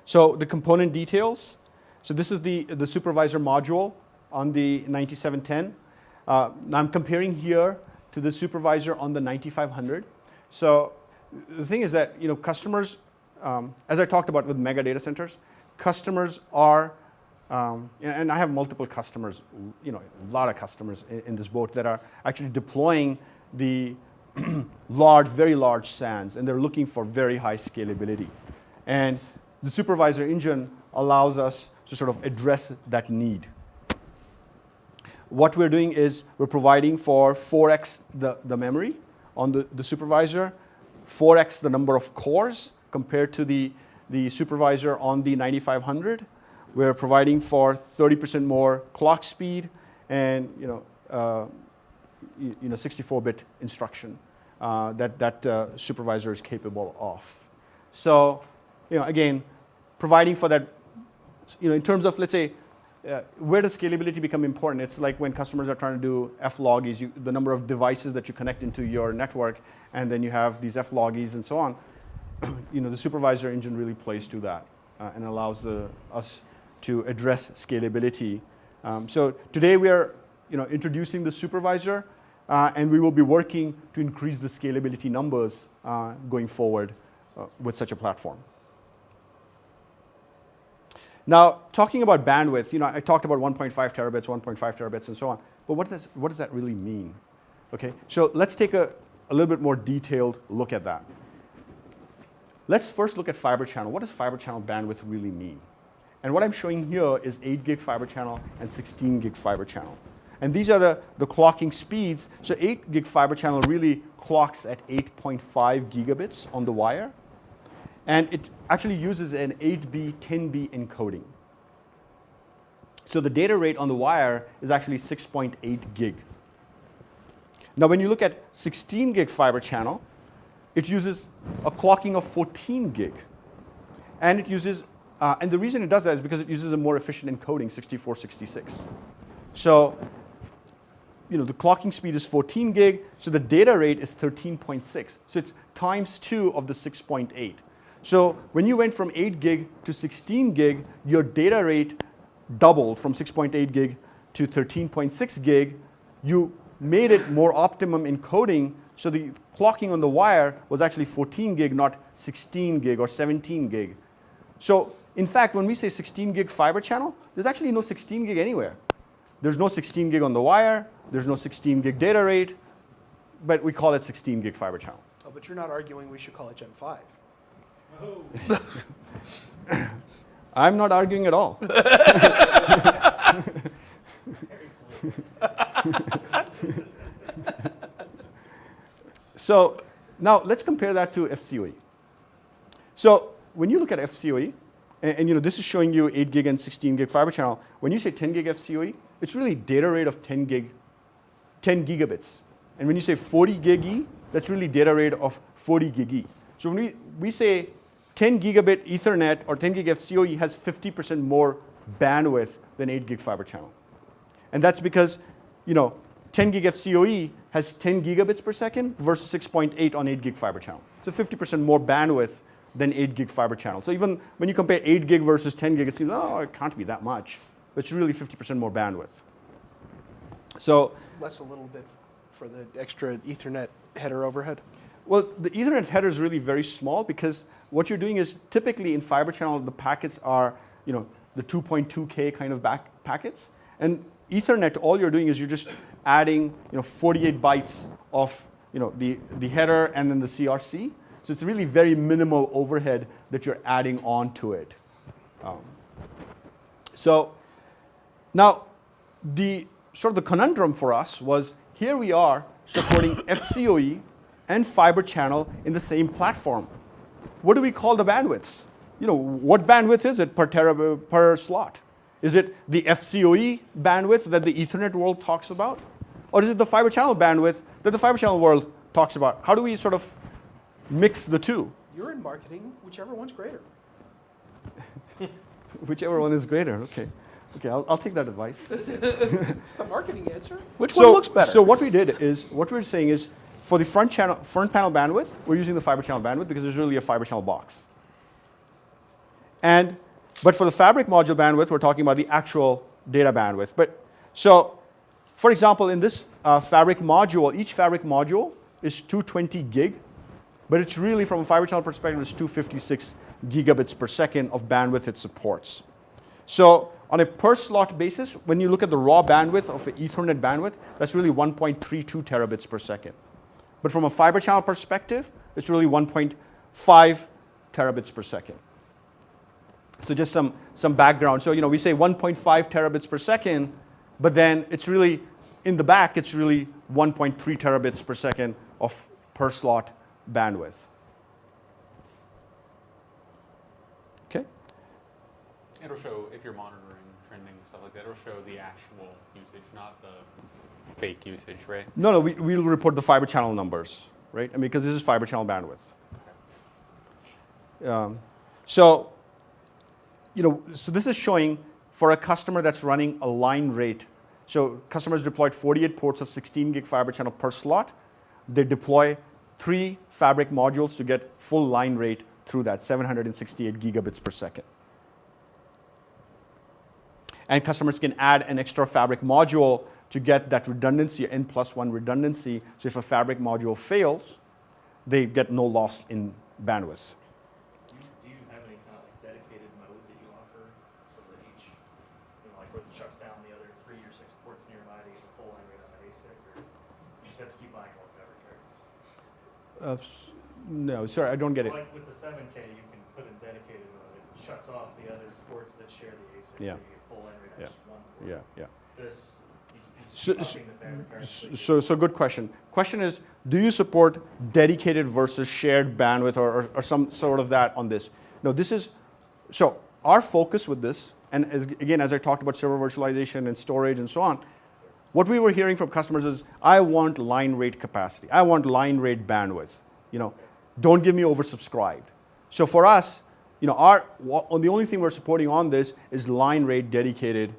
So the component details. So this is the supervisor module on the 9710. Now I'm comparing here to the supervisor on the 9500. So the thing is that customers, as I talked about with mega data centers, customers are, and I have multiple customers, a lot of customers in this boat that are actually deploying the very large SANs, and they're looking for very high scalability. And the supervisor engine allows us to sort of address that need. What we're doing is we're providing for 4x the memory on the supervisor, 4x the number of cores compared to the supervisor on the 9500. We're providing for 30% more clock speed and 64-bit instruction that supervisor is capable of. So again, providing for that, in terms of, let's say, where does scalability become important? It's like when customers are trying to do F-loggies, the number of devices that you connect into your network, and then you have these F-loggies and so on. The supervisor engine really plays to that and allows us to address scalability. So today we are introducing the supervisor, and we will be working to increase the scalability numbers going forward with such a platform. Now, talking about bandwidth, I talked about 1.5 terabits, 1.5 terabits, and so on. But what does that really mean? Okay, so let's take a little bit more detailed look at that. Let's first look at fiber channel. What does fiber channel bandwidth really mean? And what I'm showing here is 8 gig fiber channel and 16 gig fiber channel. And these are the clocking speeds. So 8 gig fiber channel really clocks at 8.5 gigabits on the wire. And it actually uses an 8B, 10B encoding. So the data rate on the wire is actually 6.8 gig. Now when you look at 16 gig fiber channel, it uses a clocking of 14 gig. And it uses, and the reason it does that is because it uses a more efficient encoding, 6466. So the clocking speed is 14 gig, so the data rate is 13.6. So it's times 2 of the 6.8. So when you went from 8 gig to 16 gig, your data rate doubled from 6.8 gig to 13.6 gig. You made it more optimum encoding, so the clocking on the wire was actually 14 gig, not 16 gig or 17 gig. So in fact, when we say 16 gig fiber channel, there's actually no 16 gig anywhere. There's no 16 gig on the wire, there's no 16 gig data rate, but we call it 16 gig fiber channel. Oh, but you're not arguing we should call it Gen 5. I'm not arguing at all. So now let's compare that to FCOE. So when you look at FCOE, and this is showing you 8 gig and 16 gig fiber channel, when you say 10 gig FCOE, it's really data rate of 10 gigabits. And when you say 40 gig E, that's really data rate of 40 gig E. So when we say 10 gigabit Ethernet or 10 gig FCOE has 50% more bandwidth than 8 gig fiber channel. And that's because 10 gig FCOE has 10 gigabits per second versus 6.8 on 8 gig fiber channel. So 50% more bandwidth than 8 gig fiber channel. So even when you compare 8 gig versus 10 gig, it seems, oh, it can't be that much. But it's really 50% more bandwidth. So less a little bit for the extra Ethernet header overhead? Well, the Ethernet header is really very small because what you're doing is typically in fiber channel, the packets are the 2.2K kind of packets. And Ethernet, all you're doing is you're just adding 48 bytes of the header and then the CRC. So it's really very minimal overhead that you're adding on to it. So now the sort of the conundrum for us was here we are supporting FCOE and fiber channel in the same platform. What do we call the bandwidths? What bandwidth is it per slot? Is it the FCOE bandwidth that the Ethernet world talks about? Or is it the fiber channel bandwidth that the fiber channel world talks about? How do we sort of mix the two? You're in marketing, whichever one's greater. Whichever one is greater, okay. Okay, I'll take that advice. It's the marketing answer. Which one looks better? So what we did is, what we're saying is, for the front panel bandwidth, we're using the fiber channel bandwidth because there's really a fiber channel box. But for the fabric module bandwidth, we're talking about the actual data bandwidth. So, for example, in this fabric module, each fabric module is 220 gig, but it's really, from a fiber channel perspective, it's 256 gigabits per second of bandwidth it supports. So on a per slot basis, when you look at the raw bandwidth of an Ethernet bandwidth, that's really 1.32 terabits per second. But from a fiber channel perspective, it's really 1.5 terabits per second. So just some background. So we say 1.5 terabits per second, but then it's really, in the back, it's really 1.3 terabits per second of per slot bandwidth. Okay? It'll show, if you're monitoring trending, stuff like that, it'll show the actual usage, not the fake usage, right? No, we'll report the fiber channel numbers, right? I mean, because this is fiber channel bandwidth. Okay. So this is showing for a customer that's running a line rate. So customers deployed 48 ports of 16 gig fiber channel per slot. They deploy 3 fabric modules to get full line rate through that, 768 gigabits per second. And customers can add an extra fabric module to get that redundancy, N+1 redundancy. So if a fabric module fails, they get no loss in bandwidth. Do you have any kind of dedicated mode that you offer so that each, like where it shuts down the other 3 or 6 ports nearby to get the full line rate on the ASIC, or you just have to keep buying more fabric cards? No, sorry, I don't get it. Like with the 7K, you can put in dedicated mode. It shuts off the other ports that share the ASIC, Yeah. so you get full line rate on Yeah. just one port. Yeah. This, you just keep upping the fabric cards. So good question. Question is, do you support dedicated versus shared bandwidth or some sort of that on this? No, so our focus with this, and again, as I talked about server virtualization and storage and so on, what we were hearing from customers is, I want line rate capacity. I want line rate bandwidth. Don't give me oversubscribed. So for us, the only thing we're supporting on this is line rate dedicated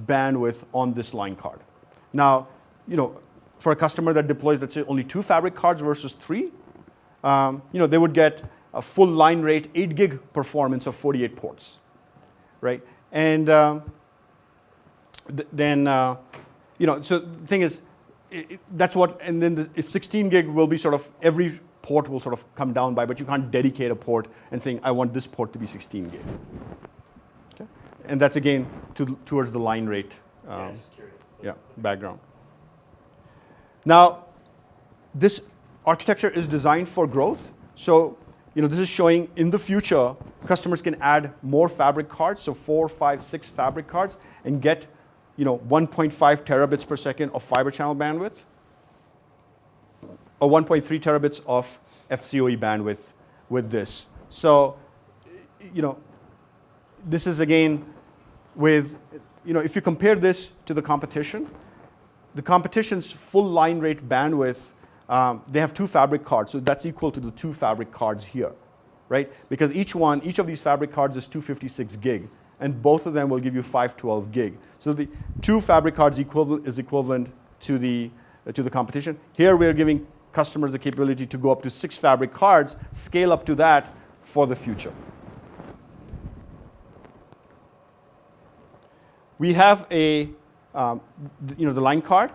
bandwidth on this line card. Now, for a customer that deploys, let's say, only 2 fabric cards versus 3, they would get a full line rate 8 gig performance of 48 ports, right? And so the thing is, that's what, and then if 16 gig will be sort of, every port will sort of come down by, but you can't dedicate a port and saying, I want this port to be 16 gig. Okay? And that's again towards the line rate Just curious. background. Now, this architecture is designed for growth. So, this is showing in the future, customers can add more fabric cards, so 4, 5, 6 fabric cards, and get 1.5 terabits per second of fiber channel bandwidth, or 1.3 terabits of FCOE bandwidth with this. So, this is again with, if you compare this to the competition's full line rate bandwidth, they have 2 fabric cards, so that's equal to the 2 fabric cards here, right? Because each of these fabric cards is 256 gig, and both of them will give you 512 gig. So the 2 fabric cards is equivalent to the competition. Here we are giving customers the capability to go up to 6 fabric cards, scale up to that for the future. We have the line card,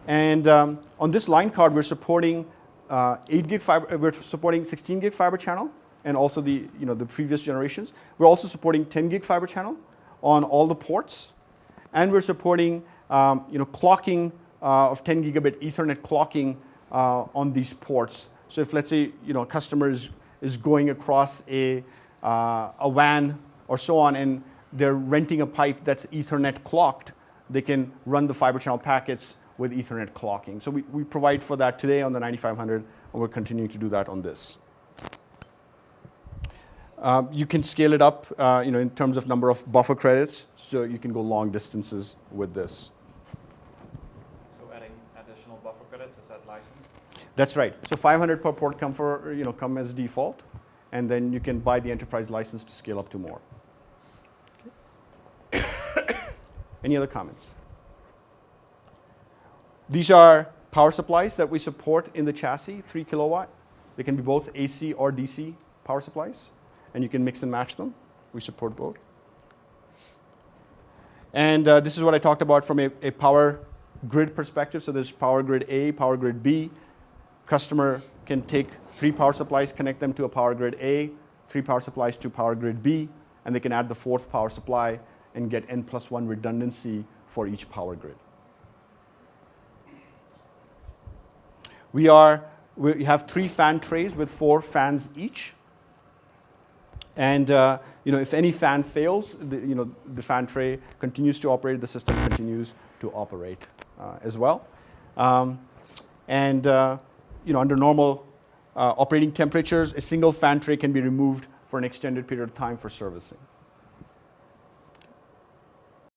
and on this line card we're supporting 8 gig fiber. We're supporting 16 gig fiber channel, and also the previous generations. We're also supporting 10 gig fiber channel on all the ports, and we're supporting clocking of 10 gigabit Ethernet clocking on these ports. So if, let's say, a customer is going across a WAN or so on, and they're renting a pipe that's Ethernet clocked, they can run the fiber channel packets with Ethernet clocking. So we provide for that today on the 9500, and we're continuing to do that on this. You can scale it up, in terms of number of buffer credits, so you can go long distances with this. So adding additional buffer credits, is that licensed? That's right. So 500 per port come as default, and then you can buy the enterprise license to scale up to more. Okay. Any other comments? These are power supplies that we support in the chassis, 3 kilowatt. They can be both AC or DC power supplies, and you can mix and match them. We support both. And this is what I talked about from a power grid perspective. So there's power grid A, power grid B. Customer can take 3 power supplies, connect them to a power grid A, 3 power supplies to power grid B, and they can add the 4th power supply and get N+1 redundancy for each power grid. We have 3 fan trays with 4 fans each. And if any fan fails, the fan tray continues to operate, the system continues to operate as well. Under normal operating temperatures, a single fan tray can be removed for an extended period of time for servicing.